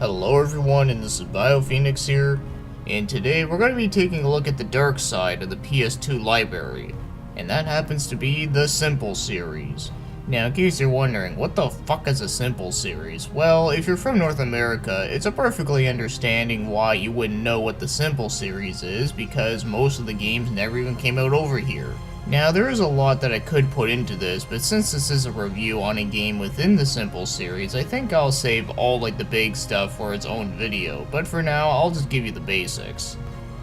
Hello everyone, and this is BioPhoenix here, and today we're going to be taking a look at the dark side of the PS2 library, and that happens to be the Simple series. Now, in case you're wondering, what the fuck is a Simple series? Well, if you're from North America, it's a perfectly understanding why you wouldn't know what the Simple series is, because most of the games never even came out over here. Now, there is a lot that I could put into this, but since this is a review on a game within the Simple series, I think I'll save all the big stuff for its own video, but for now, I'll just give you the basics.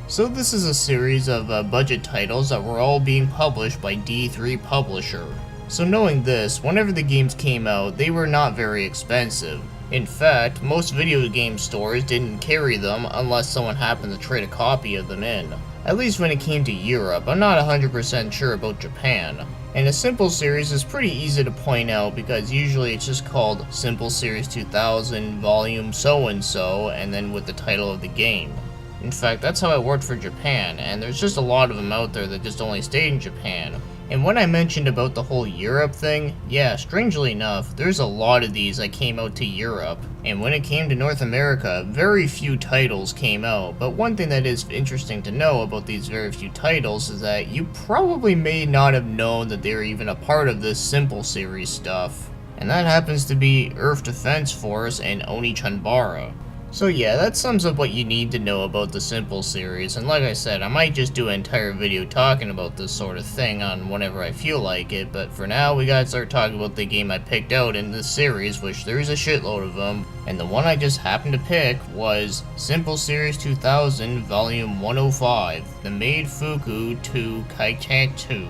So this is a series of budget titles that were all being published by D3 Publisher. So knowing this, whenever the games came out, they were not very expensive. In fact, most video game stores didn't carry them unless someone happened to trade a copy of them in. At least when it came to Europe. I'm not 100% sure about Japan. And a Simple series is pretty easy to point out because usually it's just called Simple Series 2000 Volume so-and-so and then with the title of the game. In fact, that's how it worked for Japan, and there's just a lot of them out there that just only stayed in Japan. And when I mentioned about the whole Europe thing, yeah, strangely enough, there's a lot of these that came out to Europe. And when it came to North America, very few titles came out. But one thing that is interesting to know about these very few titles is that you probably may not have known that they were even a part of this Simple series stuff. And that happens to be Earth Defense Force and Onii-Chanbara. So yeah, that sums up what you need to know about the Simple series, and like I said, I might just do an entire video talking about this sort of thing on whenever I feel like it, but for now we gotta start talking about the game I picked out in this series, which there's a shitload of them, and the one I just happened to pick was Simple Series 2000 Volume 105, The Maid Fuku to Kaitetsu.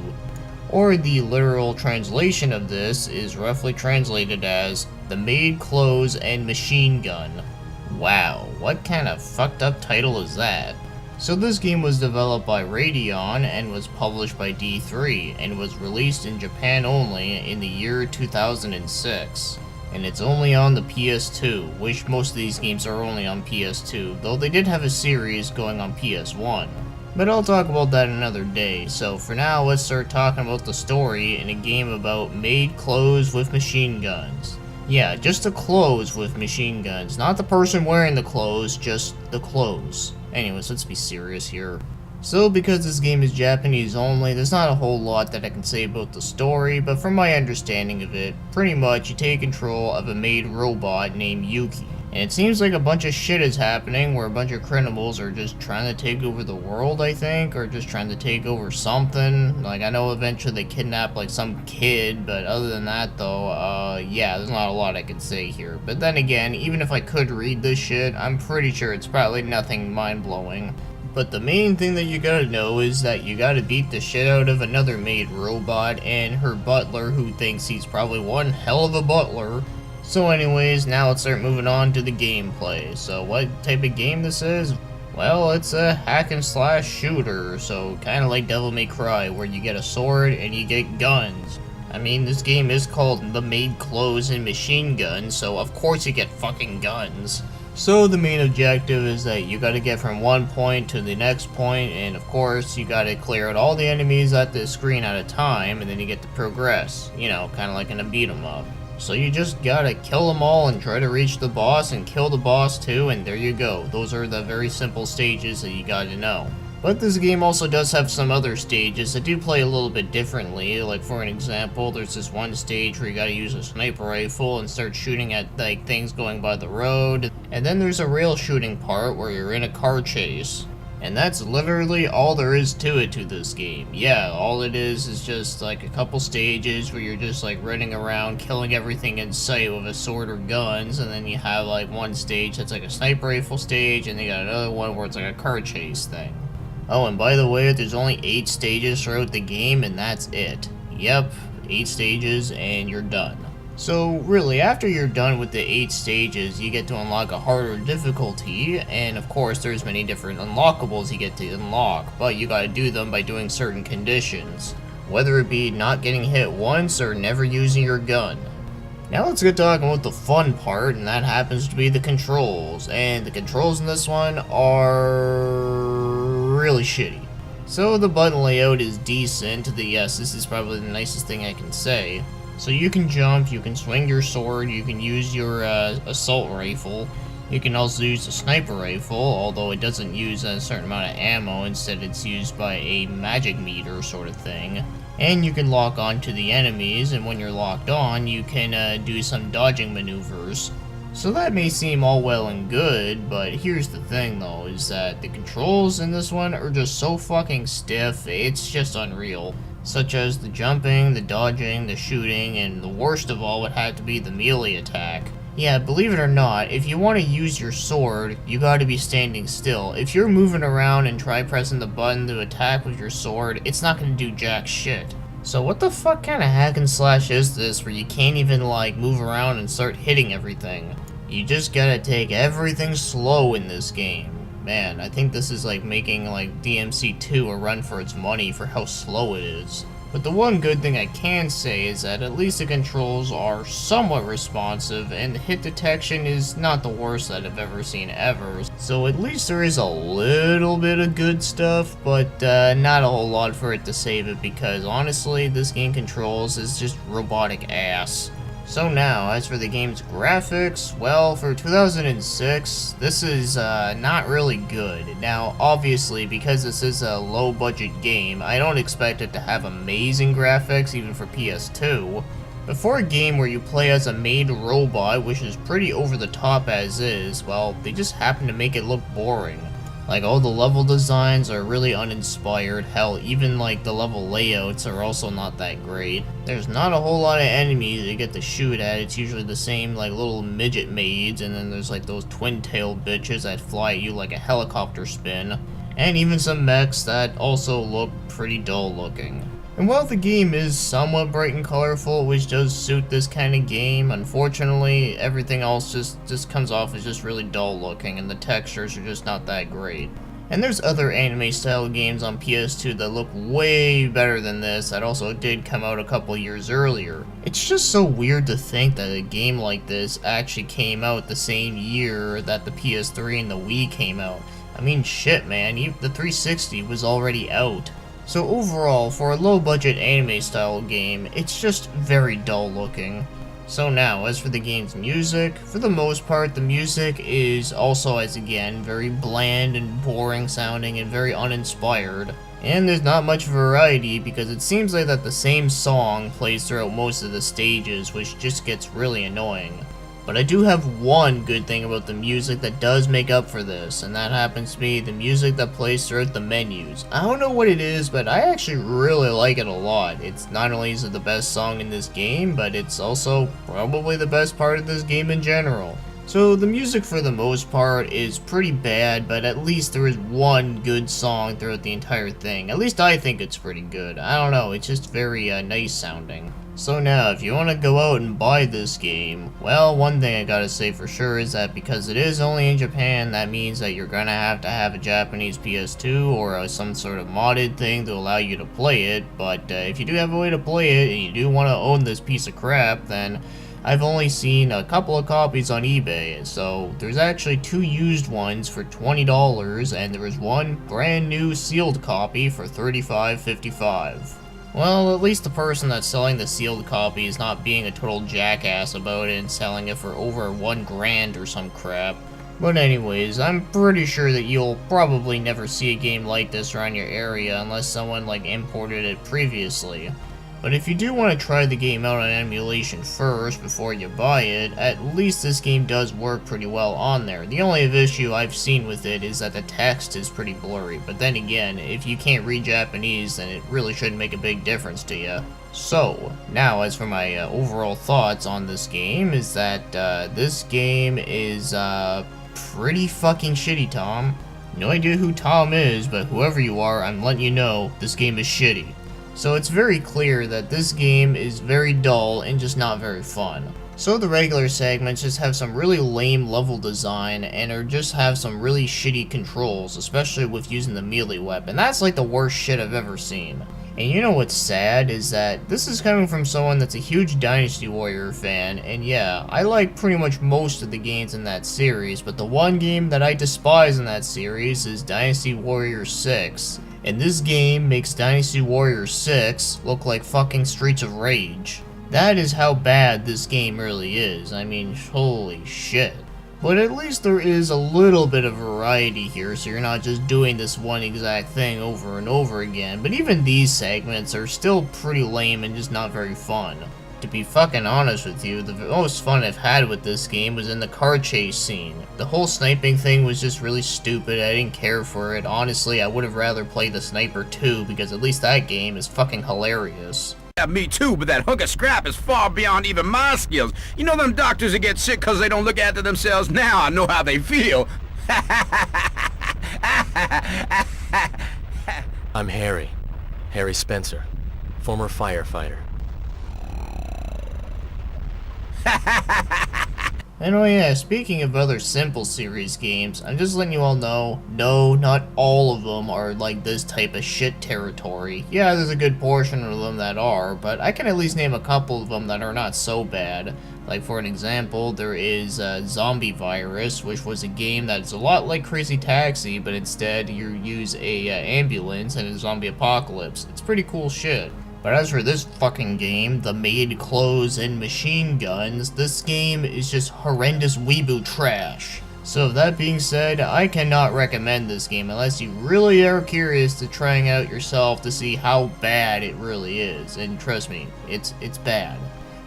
Or the literal translation of this is roughly translated as The Maid Clothes and Machine Gun. Wow, what kind of fucked up title is that? So this game was developed by Radeon and was published by D3 and was released in Japan only in the year 2006. And it's only on the PS2, which most of these games are only on PS2, though they did have a series going on PS1. But I'll talk about that another day, so for now let's start talking about the story in a game about maid clothes with machine guns. Yeah, just the clothes with machine guns, not the person wearing the clothes, just the clothes. Anyways, let's be serious here. So, because this game is Japanese only, there's not a whole lot that I can say about the story, but from my understanding of it, pretty much you take control of a maid robot named Yuki. And it seems like a bunch of shit is happening where a bunch of criminals are just trying to take over the world, I think, or just trying to take over something. Like, I know eventually they kidnap, some kid, but other than that, though, yeah, there's not a lot I can say here. But then again, even if I could read this shit, I'm pretty sure it's probably nothing mind-blowing. But the main thing that you gotta know is that you gotta beat the shit out of another maid robot and her butler who thinks he's probably one hell of a butler. So anyways, now let's start moving on to the gameplay. So what type of game this is? Well, it's a hack and slash shooter, so kinda like Devil May Cry, where you get a sword and you get guns. I mean, this game is called The Maid Clothes and Machine Gun, so of course you get fucking guns. So the main objective is that you gotta get from one point to the next point, and of course you gotta clear out all the enemies at the screen at a time, and then you get to progress. You know, kinda like in a beat 'em up. So you just gotta kill them all and try to reach the boss and kill the boss too, and there you go. Those are the very simple stages that you gotta know. But this game also does have some other stages that do play a little bit differently. Like for an example, there's this one stage where you gotta use a sniper rifle and start shooting at things going by the road. And then there's a rail shooting part where you're in a car chase. And that's literally all there is to this game. Yeah, all it is just a couple stages where you're just running around killing everything in sight with a sword or guns, and then you have one stage that's a sniper rifle stage, and you got another one where it's a car chase thing. Oh, and by the way, there's only 8 stages throughout the game, and that's it. Yep, 8 stages and you're done. So really, after you're done with the 8 stages, you get to unlock a harder difficulty, and of course there's many different unlockables you get to unlock, but you gotta do them by doing certain conditions. Whether it be not getting hit once or never using your gun. Now let's get talking about the fun part, and that happens to be the controls. And the controls in this one are really shitty. So the button layout is decent. Yes, this is probably the nicest thing I can say. So you can jump, you can swing your sword, you can use your assault rifle, You can also use the sniper rifle, although it doesn't use a certain amount of ammo, instead it's used by a magic meter sort of thing. And you can lock on to the enemies, and when you're locked on, you can do some dodging maneuvers. So that may seem all well and good, but here's the thing though, is that the controls in this one are just so fucking stiff, it's just unreal. Such as the jumping, the dodging, the shooting, and the worst of all would have to be the melee attack. Yeah, believe it or not, if you want to use your sword, you gotta be standing still. If you're moving around and try pressing the button to attack with your sword, it's not gonna do jack shit. So what the fuck kind of hack and slash is this where you can't even like move around and start hitting everything? You just gotta take everything slow in this game. Man, I think this is like making like DMC2 a run for its money for how slow it is. But the one good thing I can say is that at least the controls are somewhat responsive and the hit detection is not the worst that I've ever seen ever. So at least there is a little bit of good stuff, but not a whole lot for it to save it because honestly this game controls is just robotic ass. So now, as for the game's graphics, well, for 2006, this is not really good. Now, obviously, because this is a low-budget game, I don't expect it to have amazing graphics, even for PS2. But for a game where you play as a maid robot, which is pretty over-the-top as is, well, they just happen to make it look boring. Like, all the level designs are really uninspired, hell, even like the level layouts are also not that great. There's not a whole lot of enemies you get to shoot at, it's usually the same like little midget maids, and then there's like those twin-tailed bitches that fly at you like a helicopter spin. And even some mechs that also look pretty dull looking. And while the game is somewhat bright and colorful, which does suit this kind of game, unfortunately, everything else just comes off as just really dull looking, and the textures are just not that great. And there's other anime-style games on PS2 that look way better than this that also did come out a couple years earlier. It's just so weird to think that a game like this actually came out the same year that the PS3 and the Wii came out. I mean, shit, man, the 360 was already out. So overall, for a low-budget anime-style game, it's just very dull looking. So now, as for the game's music, for the most part, the music is also, as again, very bland and boring sounding and very uninspired. And there's not much variety because it seems like that the same song plays throughout most of the stages, which just gets really annoying. But I do have one good thing about the music that does make up for this, and that happens to be the music that plays throughout the menus. I don't know what it is, but I actually really like it a lot. It's not only is it the best song in this game, but it's also probably the best part of this game in general. So the music for the most part is pretty bad, but at least there is one good song throughout the entire thing. At least I think it's pretty good. I don't know, it's just very nice sounding. So now, if you want to go out and buy this game, well, one thing I gotta say for sure is that because it is only in Japan, that means that you're gonna have to have a Japanese PS2 or some sort of modded thing to allow you to play it, but if you do have a way to play it and you do want to own this piece of crap, then I've only seen a couple of copies on eBay, so there's actually 2 used ones for $20, and there is one brand new sealed copy for $35.55. Well, at least the person that's selling the sealed copy is not being a total jackass about it and selling it for over $1,000 or some crap. But anyways, I'm pretty sure that you'll probably never see a game like this around your area unless someone like imported it previously. But if you do want to try the game out on emulation first before you buy it, at least this game does work pretty well on there. The only issue I've seen with it is that the text is pretty blurry, but then again, if you can't read Japanese, then it really shouldn't make a big difference to you. So, now as for my overall thoughts on this game, is that this game is pretty fucking shitty, Tom. No idea who Tom is, but whoever you are, I'm letting you know, this game is shitty. So it's very clear that this game is very dull and just not very fun. So the regular segments just have some really lame level design and just have some really shitty controls, especially with using the melee weapon. That's like the worst shit I've ever seen. And you know what's sad is that this is coming from someone that's a huge Dynasty Warrior fan, and yeah, I like pretty much most of the games in that series, but the one game that I despise in that series is Dynasty Warrior 6. And this game makes Dynasty Warrior 6 look like fucking Streets of Rage. That is how bad this game really is. I mean, holy shit. But at least there is a little bit of variety here, so you're not just doing this one exact thing over and over again. But even these segments are still pretty lame and just not very fun. To be fucking honest with you, the most fun I've had with this game was in the car chase scene. The whole sniping thing was just really stupid, I didn't care for it. Honestly, I would have rather played the Sniper 2, because at least that game is fucking hilarious. Yeah, me too, but that hunk of scrap is far beyond even my skills. You know them doctors that get sick because they don't look after themselves? Now I know how they feel. I'm Harry. Harry Spencer, former firefighter. And oh yeah, speaking of other simple series games, I'm just letting you all know, no, not all of them are like this type of shit territory. Yeah, there's a good portion of them that are, but I can at least name a couple of them that are not so bad. Like for an example, there is Zombie Virus, which was a game that's a lot like Crazy Taxi, but instead you use a ambulance and a zombie apocalypse. It's pretty cool shit. But as for this fucking game, the Made Clothes and Machine Guns, this game is just horrendous weeboo trash. So that being said, I cannot recommend this game unless you really are curious to trying out yourself to see how bad it really is. And trust me, it's bad.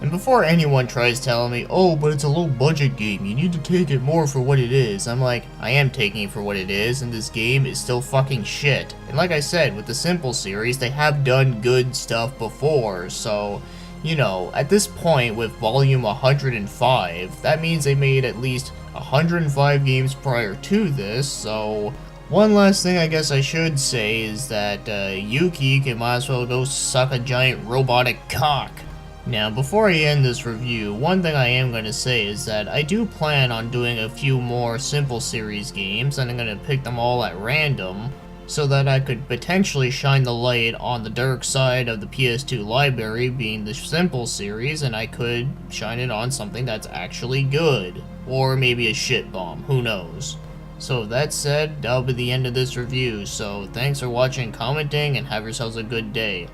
And before anyone tries telling me, oh, but it's a low budget game, you need to take it more for what it is, I'm like, I am taking it for what it is, and this game is still fucking shit. And like I said, with the Simple series, they have done good stuff before, so, you know, at this point with volume 105, that means they made at least 105 games prior to this, so one last thing I guess I should say is that Yuki can might as well go suck a giant robotic cock. Now, before I end this review, one thing I am going to say is that I do plan on doing a few more Simple Series games, and I'm going to pick them all at random, so that I could potentially shine the light on the dark side of the PS2 library, being the Simple Series, and I could shine it on something that's actually good. Or maybe a shit bomb, who knows. So with that said, that'll be the end of this review, so thanks for watching and commenting, and have yourselves a good day.